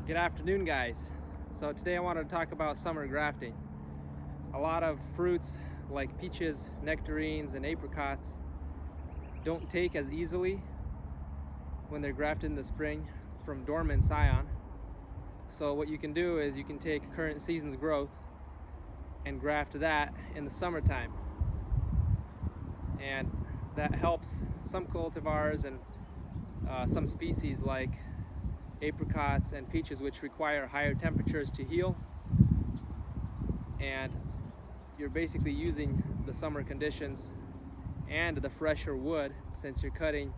Good afternoon, guys. So today I wanted to talk about summer grafting. A lot of fruits like peaches, nectarines, and apricots don't take as easily when they're grafted in the spring from dormant scion. So what you can do is you can take current season's growth and graft that in the summertime. And that helps some cultivars and some species like apricots and peaches, which require higher temperatures to heal, and you're basically using the summer conditions and the fresher wood, since you're cutting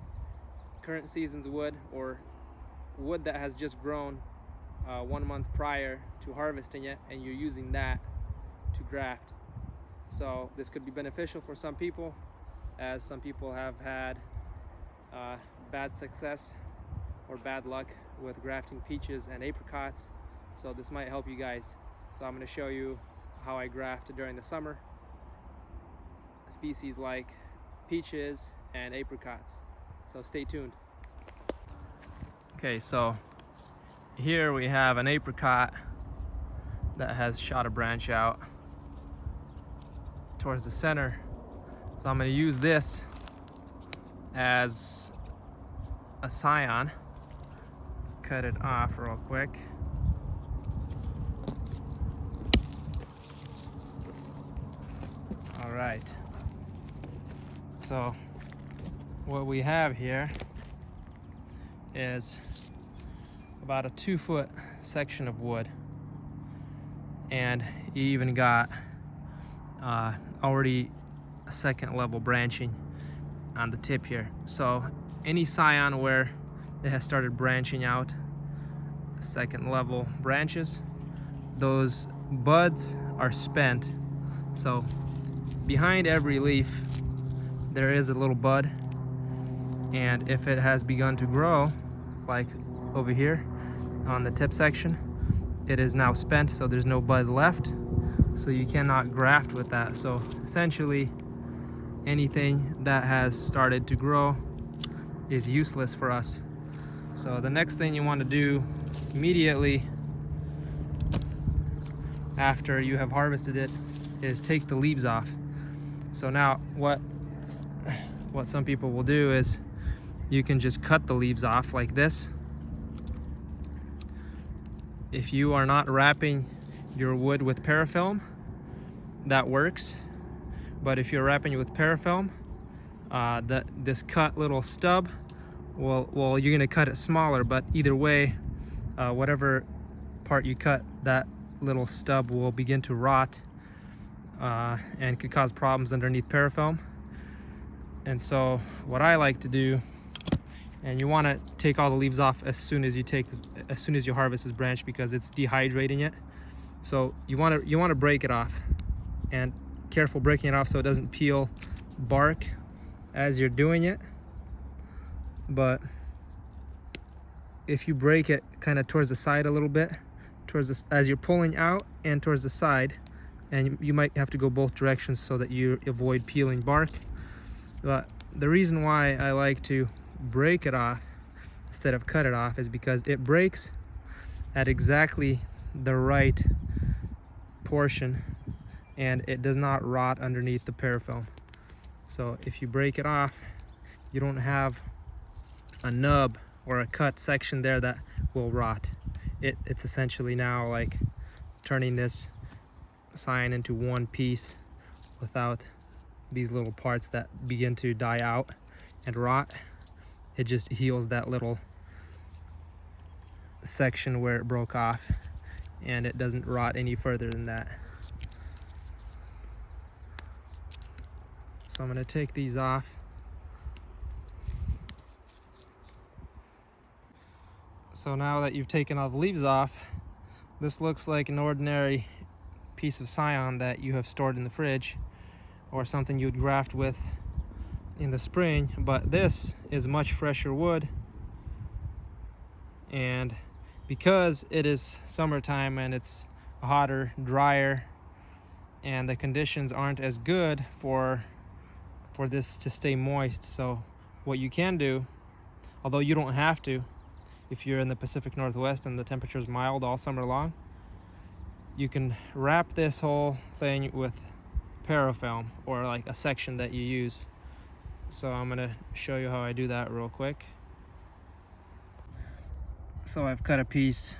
current season's wood or wood that has just grown 1 month prior to harvesting it, and you're using that to graft. So this could be beneficial for some people, as some people have had bad success or bad luck with grafting peaches and apricots. So this might help you guys. So I'm going to show you how I graft during the summer species like peaches and apricots. So stay tuned. Okay, so here we have an apricot that has shot a branch out towards the center. So I'm going to use this as a scion. Cut it off real quick. All right. So what we have here is about a 2-foot section of wood, and you even got already a second level branching on the tip here. So any scion where it has started branching out second level branches, those buds are spent. So behind every leaf there is a little bud, and if it has begun to grow, like over here on the tip section, it is now spent, so there's no bud left, so you cannot graft with that. So essentially anything that has started to grow is useless for us. So the next thing you want to do immediately after you have harvested it is take the leaves off. So now what some people will do is you can just cut the leaves off like this. If you are not wrapping your wood with parafilm, that works. But if you're wrapping it with parafilm, this cut little stub, well, you're gonna cut it smaller, but either way, whatever part you cut, that little stub will begin to rot and could cause problems underneath parafilm. And so what I like to do, and you want to take all the leaves off as soon as you harvest this branch, because it's dehydrating it. So you want to break it off, and careful breaking it off so it doesn't peel bark as you're doing it. But if you break it kind of towards the side a little bit, as you're pulling out and towards the side, and you might have to go both directions so that you avoid peeling bark. But the reason why I like to break it off instead of cut it off is because it breaks at exactly the right portion, and it does not rot underneath the parafilm. So if you break it off, you don't have a nub or a cut section there that will rot. It's essentially now like turning this scion into one piece without these little parts that begin to die out and rot. It just heals that little section where it broke off, and it doesn't rot any further than that. So I'm going to take these off. So now that you've taken all the leaves off, this looks like an ordinary piece of scion that you have stored in the fridge, or something you'd graft with in the spring. But this is much fresher wood, and because it is summertime and it's hotter, drier, and the conditions aren't as good for this to stay moist. So what you can do, although you don't have to, if you're in the Pacific Northwest and the temperature is mild all summer long, you can wrap this whole thing with parafilm, or like a section that you use. So I'm gonna show you how I do that real quick. So I've cut a piece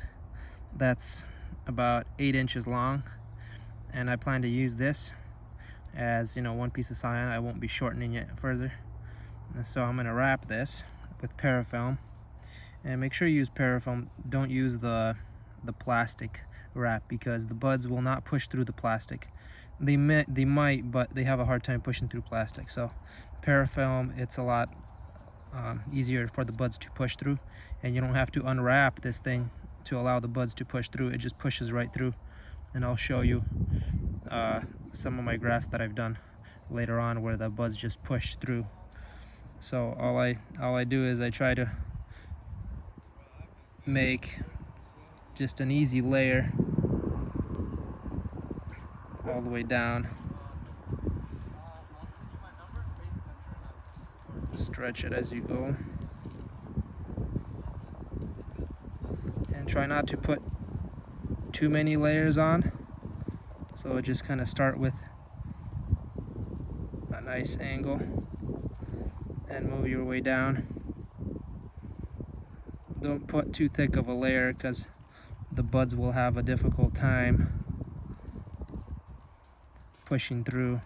that's about 8 inches long, and I plan to use this as, you know, one piece of scion. I won't be shortening it further. And so I'm gonna wrap this with parafilm, and make sure you use parafilm. Don't use the plastic wrap, because the buds will not push through the plastic. They might, but they have a hard time pushing through plastic. So parafilm, it's a lot easier for the buds to push through, and you don't have to unwrap this thing to allow the buds to push through. It just pushes right through. And I'll show you some of my grafts that I've done later on where the buds just push through. So all I do is I try to make just an easy layer all the way down. Stretch it as you go, and try not to put too many layers on. So just kind of start with a nice angle and move your way down. Don't put too thick of a layer, because the buds will have a difficult time pushing through.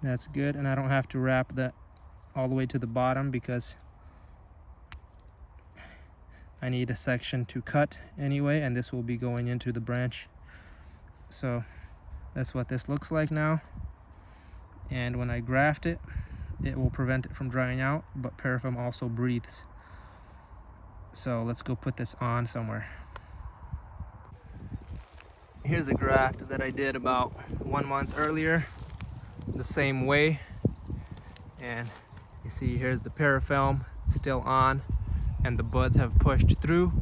That's good, and I don't have to wrap that all the way to the bottom, because I need a section to cut anyway, and this will be going into the branch. So that's what this looks like now. And when I graft it, it will prevent it from drying out, but parafilm also breathes. So let's go put this on somewhere. Here's a graft that I did about 1 month earlier, the same way. And you see here's the parafilm still on, and the buds have pushed through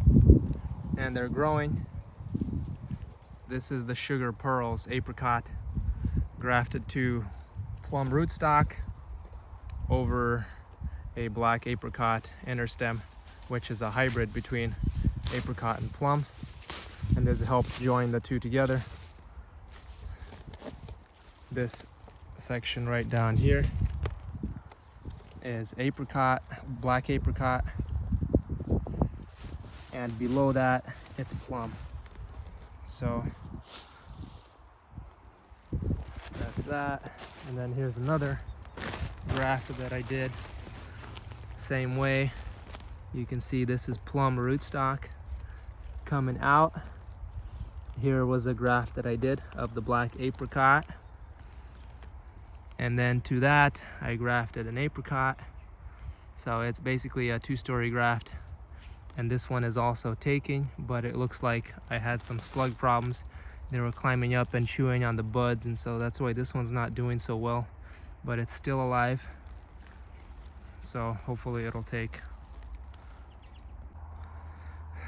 and they're growing. This is the sugar pearls apricot, grafted to plum rootstock over a black apricot inner stem, which is a hybrid between apricot and plum, and this helps join the two together. This section right down here is apricot, black apricot, and below that it's plum. So that's that. And then here's another graft that I did same way. You can see this is plum rootstock coming out. Here was a graft that I did of the black apricot, and then to that I grafted an apricot. So it's basically a 2-story graft, and this one is also taking, but it looks like I had some slug problems. They were climbing up and chewing on the buds, and so that's why this one's not doing so well, but it's still alive, so hopefully it'll take.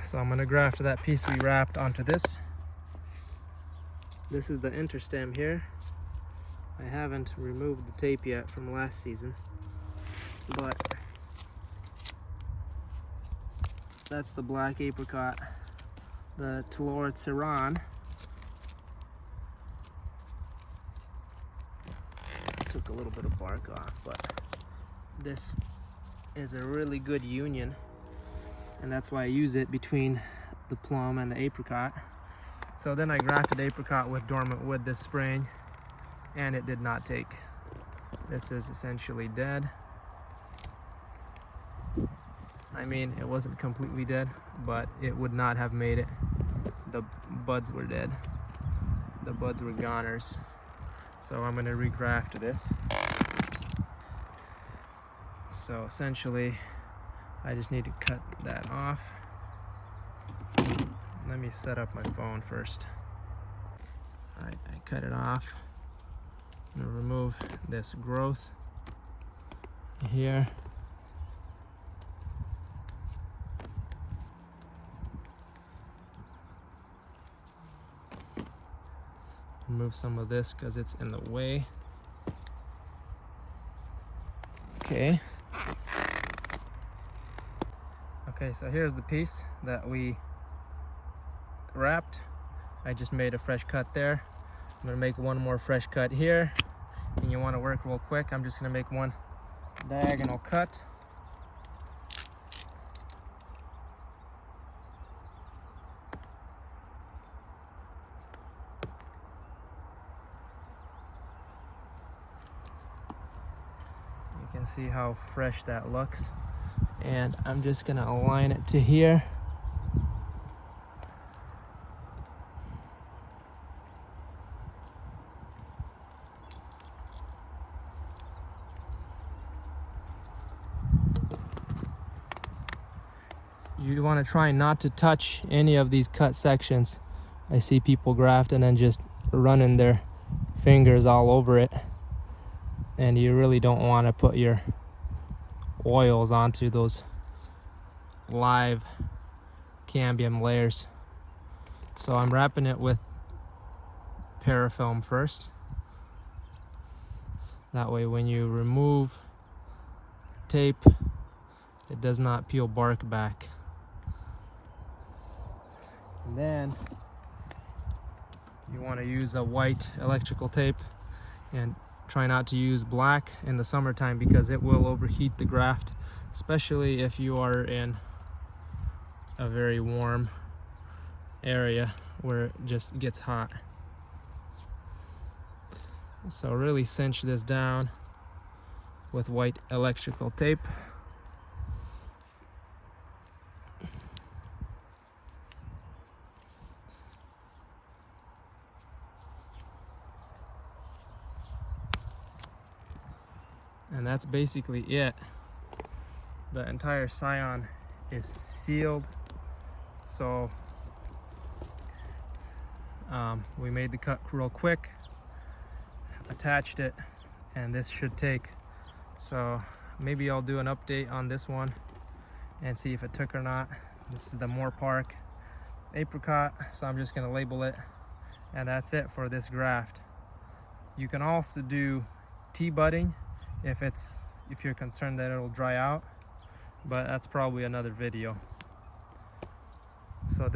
So I'm gonna graft that piece we wrapped onto this. This is the interstem here. I haven't removed the tape yet from last season, but that's the black apricot, the scion. Took a little bit of bark off, but this is a really good union, and that's why I use it between the plum and the apricot. So then I grafted apricot with dormant wood this spring, and it did not take. This is essentially dead. I mean, it wasn't completely dead, but it would not have made it. The buds were dead. The buds were goners. So I'm gonna regraft this. So essentially, I just need to cut that off. Let me set up my phone first. I cut it off. I'm gonna remove this growth here. Remove some of this because it's in the way. Okay. Okay, so here's the piece that we wrapped. I just made a fresh cut there. I'm gonna make one more fresh cut here. And you wanna work real quick, I'm just gonna make one diagonal cut. You can see how fresh that looks. And I'm just gonna align it to here. You want to try not to touch any of these cut sections. I see people graft and then just running their fingers all over it. And you really don't want to put your oils onto those live cambium layers. So I'm wrapping it with parafilm first. That way when you remove tape, it does not peel bark back. And then you want to use a white electrical tape, and try not to use black in the summertime because it will overheat the graft, especially if you are in a very warm area where it just gets hot. So really cinch this down with white electrical tape. And that's basically it. The entire scion is sealed. So we made the cut real quick, attached it, and this should take. So maybe I'll do an update on this one and see if it took or not. This is the Moore Park apricot, so I'm just gonna label it, and that's it for this graft. You can also do tea budding if you're concerned that it'll dry out, but that's probably another video. So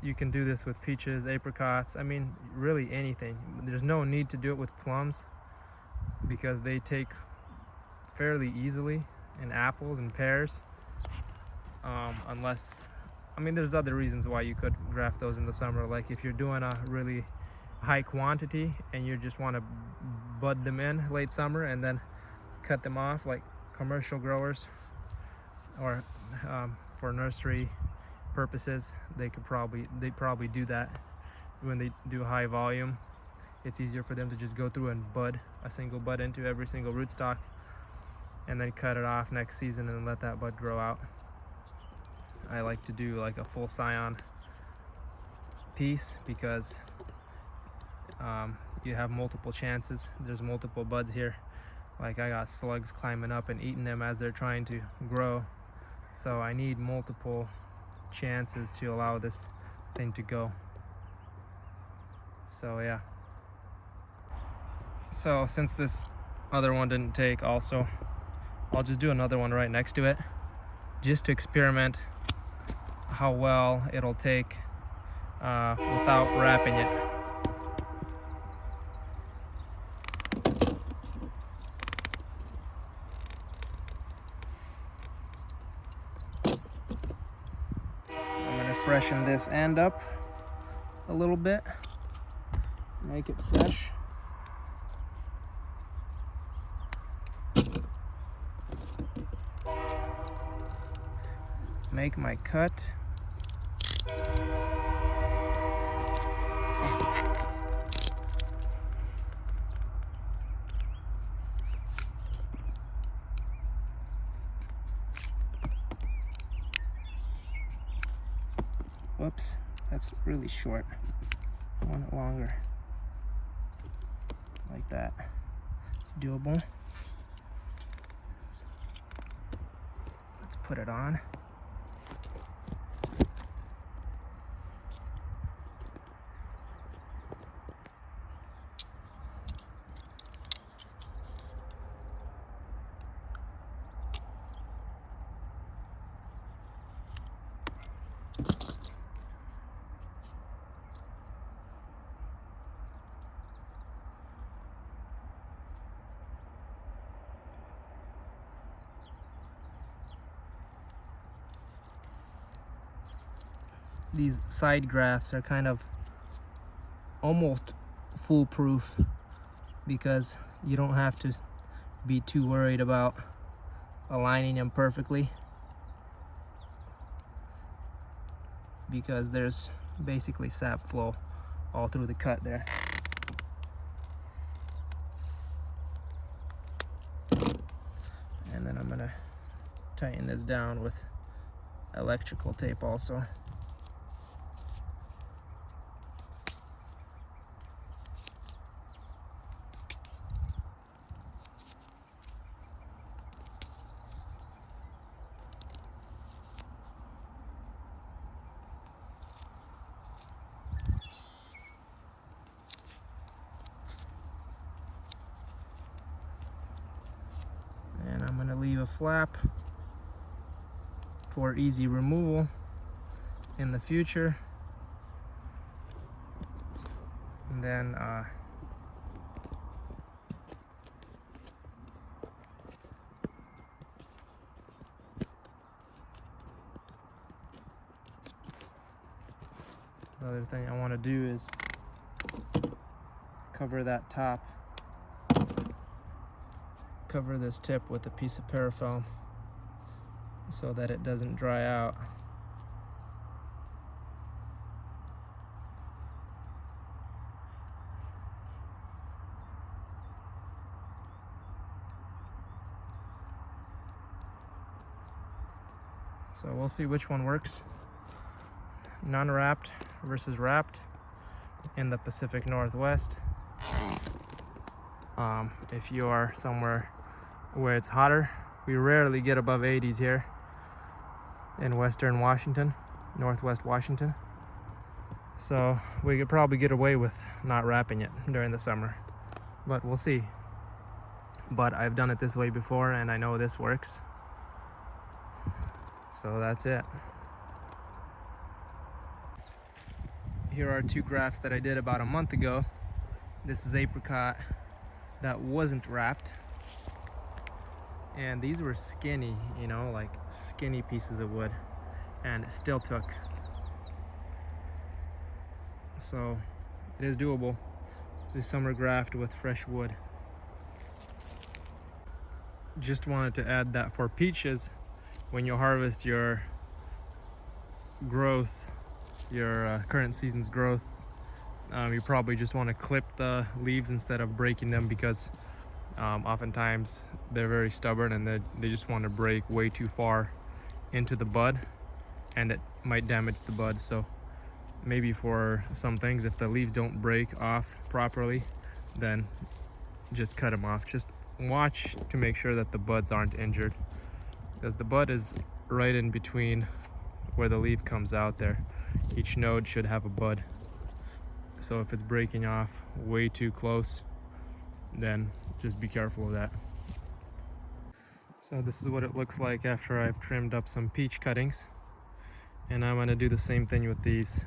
you can do this with peaches, apricots, I mean really anything. There's no need to do it with plums because they take fairly easily, and apples and pears, unless, I mean there's other reasons why you could graft those in the summer, like if you're doing a really high quantity and you just want to bud them in late summer and then cut them off, like commercial growers or for nursery purposes, they probably do that when they do high volume. It's easier for them to just go through and bud a single bud into every single rootstock and then cut it off next season and let that bud grow out. I like to do like a full scion piece because you have multiple chances. There's multiple buds here. Like I got slugs climbing up and eating them as they're trying to grow. So I need multiple chances to allow this thing to go. So yeah. So since this other one didn't take also, I'll just do another one right next to it just to experiment how well it'll take without wrapping it. Freshen this end up a little bit, make it fresh. Make my cut. Whoops, that's really short. I want it longer. like that. It's doable. Let's put it on. These side grafts are kind of almost foolproof because you don't have to be too worried about aligning them perfectly, because there's basically sap flow all through the cut there. And then I'm gonna tighten this down with electrical tape also. And I'm going to leave a flap for easy removal in the future. And then the other thing I want to do is cover that top, cover this tip with a piece of parafilm so that it doesn't dry out. So we'll see which one works. Non-wrapped versus wrapped in the Pacific Northwest. If you are somewhere where it's hotter, we rarely get above 80s here in Western Washington, Northwest Washington. So we could probably get away with not wrapping it during the summer, but we'll see. But I've done it this way before and I know this works. So that's it. Here are two grafts that I did about a month ago. This is apricot that wasn't wrapped. And these were skinny, you know, like skinny pieces of wood, and it still took. So it is doable. It's a summer graft with fresh wood. Just wanted to add that for peaches, when you harvest your growth, your current season's growth, you probably just want to clip the leaves instead of breaking them, because oftentimes they're very stubborn and they just want to break way too far into the bud, and it might damage the bud. So maybe for some things, if the leaves don't break off properly, then just cut them off. Just watch to make sure that the buds aren't injured, because the bud is right in between where the leaf comes out there. Each node should have a bud. So if it's breaking off way too close, then just be careful of that. So this is what it looks like after I've trimmed up some peach cuttings. And I'm going to do the same thing with these.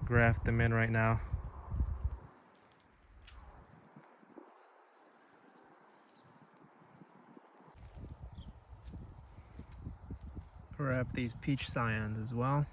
Graft them in right now. Wrap these peach scions as well.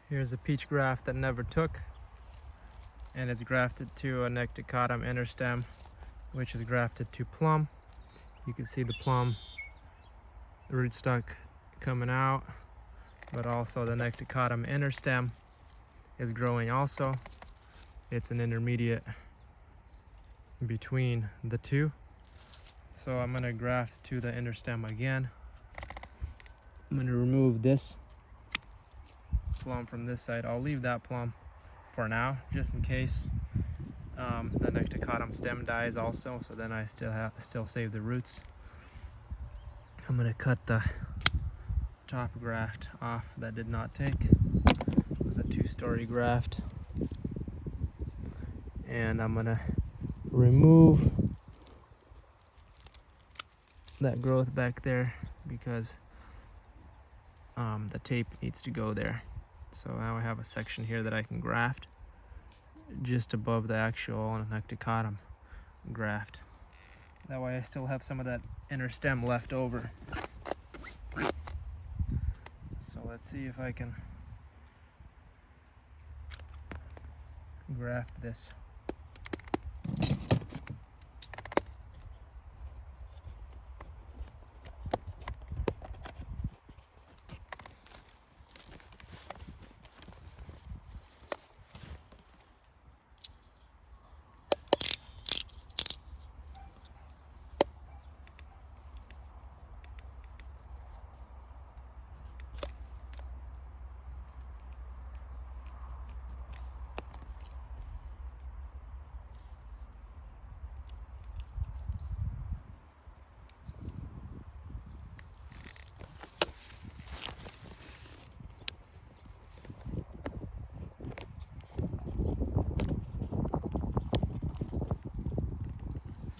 Here's a peach graft that never took, and it's grafted to a necticotum inner stem, which is grafted to plum. You can see the plum rootstock coming out, but also the necticotum inner stem is growing also. It's an intermediate between the two. So I'm gonna graft to the inner stem again. I'm gonna remove this plum from this side. I'll leave that plum for now, just in case the necticotum stem dies also, so then I still save the roots. I'm gonna cut the top graft off that did not take. It was a 2-story graft. And I'm gonna remove that growth back there because the tape needs to go there. So now I have a section here that I can graft just above the actual necticotum graft. That way I still have some of that inner stem left over. So let's see if I can graft this.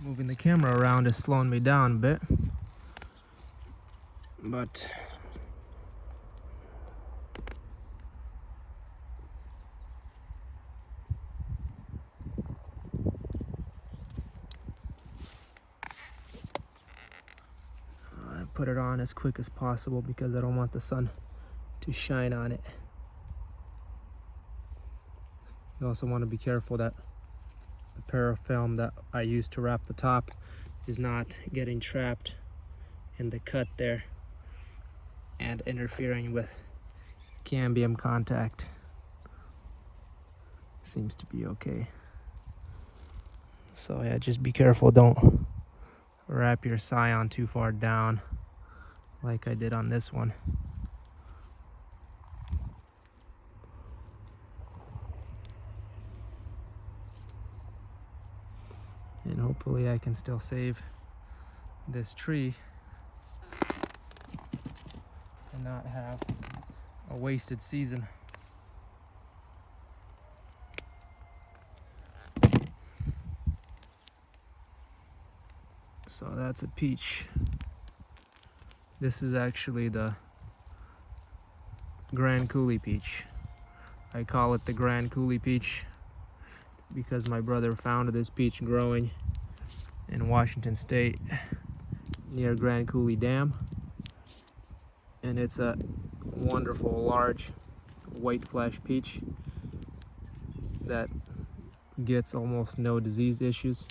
Moving the camera around is slowing me down a bit, but I put it on as quick as possible because I don't want the sun to shine on it. You also want to be careful that the parafilm that I use to wrap the top is not getting trapped in the cut there and interfering with cambium contact. Seems to be okay. So yeah, just be careful, don't wrap your scion too far down like I did on this one. And hopefully I can still save this tree and not have a wasted season. So that's a peach. This is actually the Grand Coulee peach. I call it the Grand Coulee peach because my brother found this peach growing in Washington State near Grand Coulee Dam, and it's a wonderful large white flesh peach that gets almost no disease issues.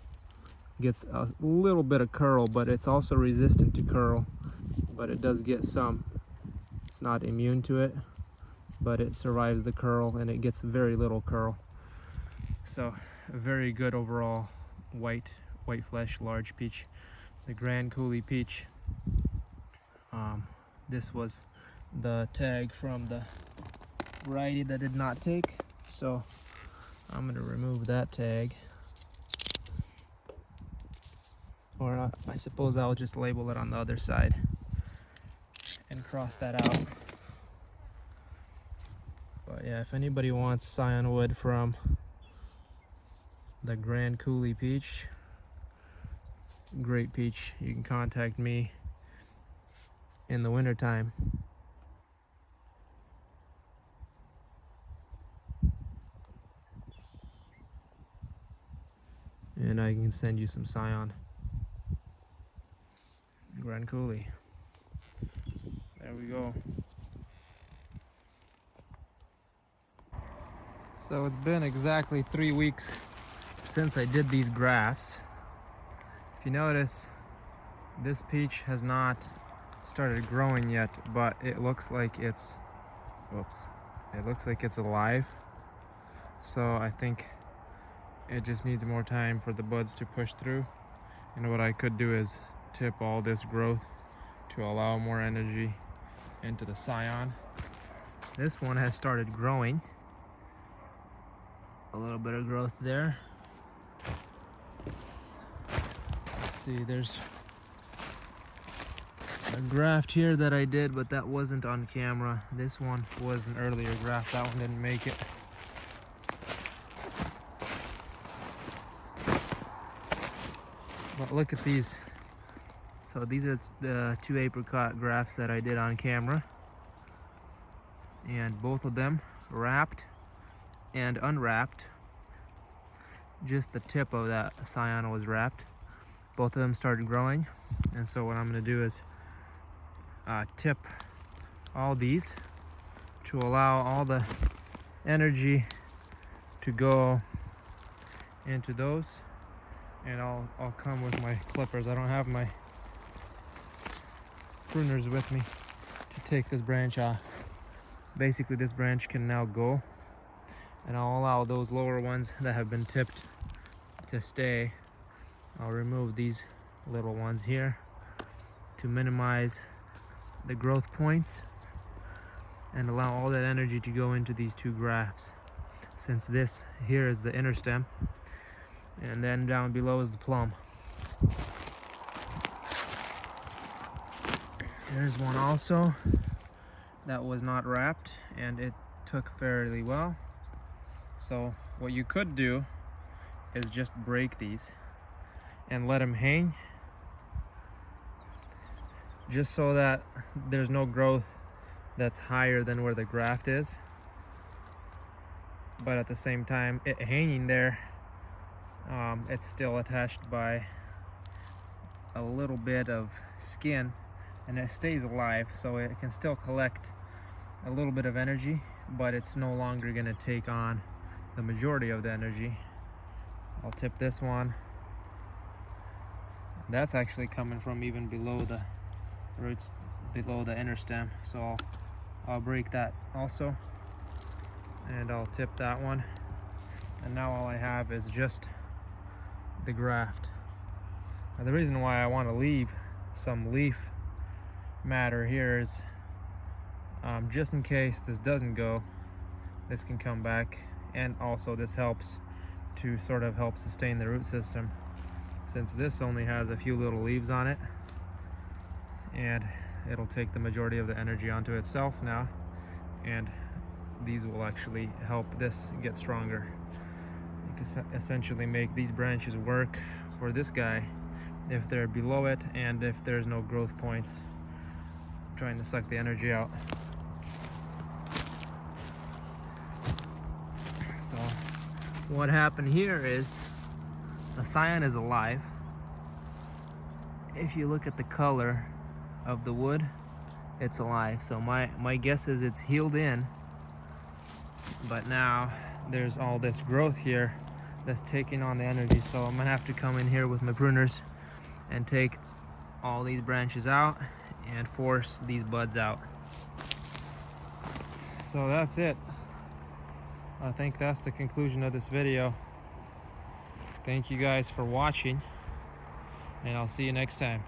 Gets a little bit of curl, but it's also resistant to curl, but it does get some. It's not immune to it, but it survives the curl and it gets very little curl. So a very good overall white flesh large peach, the Grand Coulee peach. This was the tag from the variety that did not take, so I'm going to remove that tag, or I suppose I'll just label it on the other side and cross that out. But yeah, if anybody wants scion wood from the Grand Coulee peach, great peach, you can contact me in the winter time. And I can send you some scion. Grand Coulee. There we go. So it's been exactly 3 weeks since I did these grafts. If you notice, this peach has not started growing yet, but it looks like it's, it looks like it's alive. So I think it just needs more time for the buds to push through. And what I could do is tip all this growth to allow more energy into the scion. This one has started growing. A little bit of growth there. Let's see, there's a graft here that I did, but that wasn't on camera. This one was an earlier graft. That one didn't make it. But look at these. So these are the 2 apricot grafts that I did on camera. And both of them wrapped and unwrapped. Just the tip of that scion was wrapped. Both of them started growing. And so what I'm gonna do is tip all these to allow all the energy to go into those. And I'll come with my clippers. I don't have my pruners with me to take this branch off. Basically, this branch can now go, and I'll allow those lower ones that have been tipped to stay. I'll remove these little ones here to minimize the growth points and allow all that energy to go into these 2 grafts, since this here is the inner stem and then down below is the plum. There's one also that was not wrapped, and it took fairly well. So what you could do is just break these and let them hang, just so that there's no growth that's higher than where the graft is. But at the same time, it hanging there, it's still attached by a little bit of skin, and it stays alive, so it can still collect a little bit of energy, but it's no longer going to take on the majority of the energy. I'll tip this one. That's actually coming from even below the roots, below the inner stem, so I'll break that also, and I'll tip that one. And now all I have is just the graft. Now the reason why I want to leave some leaf matter here is just in case this doesn't go, this can come back, and also this helps to sort of help sustain the root system, since this only has a few little leaves on it, and it'll take the majority of the energy onto itself now, and these will actually help this get stronger. You can essentially make these branches work for this guy if they're below it, and if there's no growth points trying to suck the energy out. So what happened here is the scion is alive. If you look at the color of the wood, it's alive. So my guess is it's healed in, but now there's all this growth here that's taking on the energy. So I'm gonna have to come in here with my pruners and take all these branches out and force these buds out. So that's it. I think that's the conclusion of this video. Thank you guys for watching, and I'll see you next time.